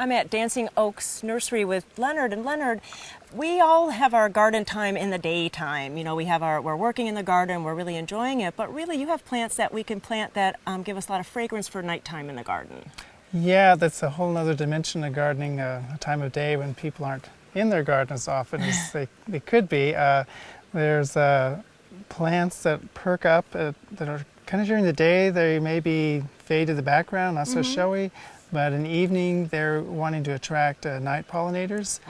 I'm at Dancing Oaks Nursery with Leonard, and Leonard, we all have our garden time in the daytime. You know, we're working in the garden, we're really enjoying it, but really you have plants that we can plant that give us a lot of fragrance for nighttime in the garden. Yeah, that's a whole other dimension of gardening, a time of day when people aren't in their garden as often as they could be. There's plants that perk up that are kind of during the day. They maybe fade to the background, not so showy, but in the evening they're wanting to attract night pollinators,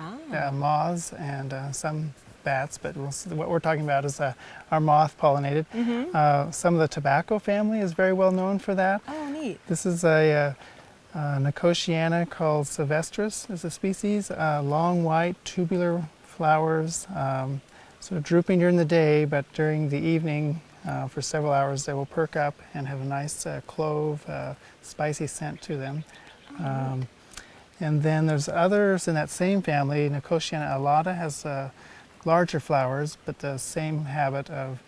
moths, and some bats, but what we're talking about is our moth pollinated. Some of the tobacco family is very well known for that. Oh, neat. This is a Nicotiana called Sylvestris is a species. Long white tubular flowers, sort of drooping during the day, but during the evening for several hours they will perk up and have a nice clove, spicy scent to them. And then there's others in that same family. Nicotiana alata has larger flowers, but the same habit of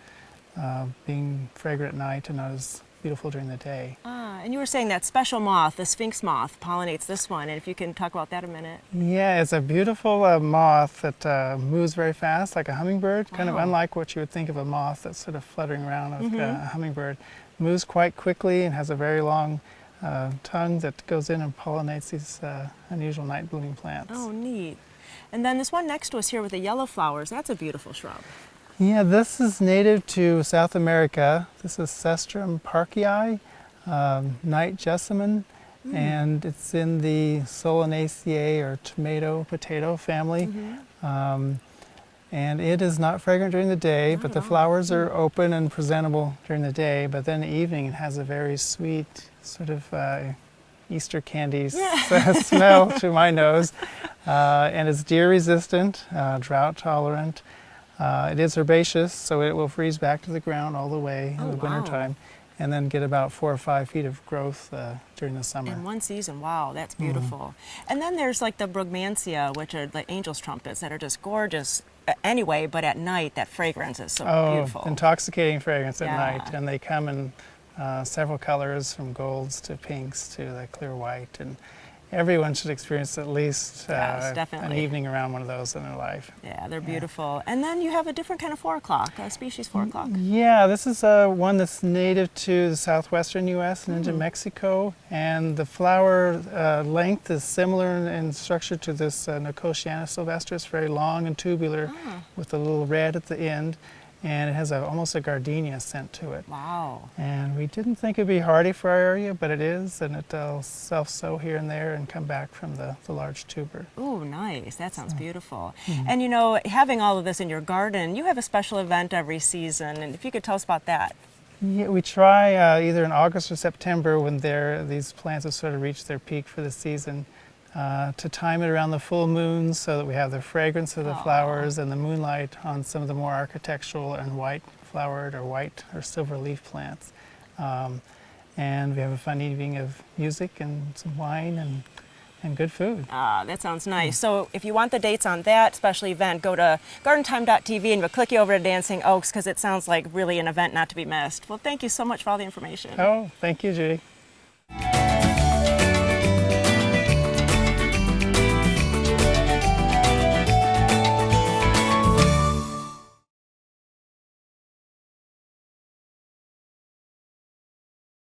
being fragrant at night and not as beautiful during the day. And you were saying that special moth, the sphinx moth, pollinates this one, and if you can talk about that a minute. Yeah, it's a beautiful moth that moves very fast, like a hummingbird, kind of unlike what you would think of a moth that's sort of fluttering around like a hummingbird. Moves quite quickly and has a very long tongue that goes in and pollinates these unusual night blooming plants. Oh, neat. And then this one next to us here with the yellow flowers, that's a beautiful shrub. Yeah, this is native to South America. This is Cestrum parkii, night jessamine, and it's in the Solanaceae or tomato potato family. And it is not fragrant during the day, but the flowers are open and presentable during the day, but then in the evening it has a very sweet sort of Easter candy smell to my nose. And it's deer resistant, drought tolerant. It is herbaceous, so it will freeze back to the ground all the way in the wintertime, and then get about 4 or 5 feet of growth during the summer. In one season, wow, that's beautiful. And then there's like the Brugmansia, which are the angel's trumpets that are just gorgeous anyway, but at night that fragrance is so beautiful. Intoxicating fragrance at night, and they come in several colors from golds to pinks to the clear white, and everyone should experience at least an evening around one of those in their life. Yeah, they're beautiful. And then you have a different kind of 4 o'clock, a species 4 o'clock. Yeah, this is one that's native to the southwestern U.S. and into Mexico, and the flower length is similar in structure to this Nicotiana sylvestris, very long and tubular with a little red at the end. And it has almost a gardenia scent to it. Wow. And we didn't think it'd be hardy for our area, but it is, and it'll self-sow here and there and come back from the large tuber. Oh, nice. That sounds beautiful. And you know, having all of this in your garden, you have a special event every season, and if you could tell us about that. Yeah, we try either in August or September when these plants have sort of reached their peak for the season, to time it around the full moon so that we have the fragrance of the flowers and the moonlight on some of the more architectural and white flowered or white or silver leaf plants. And we have a fun evening of music and some wine and good food. That sounds nice. So if you want the dates on that special event, go to gardentime.tv and we'll click you over to Dancing Oaks because it sounds like really an event not to be missed. Well, thank you so much for all the information. Oh, thank you, Judy.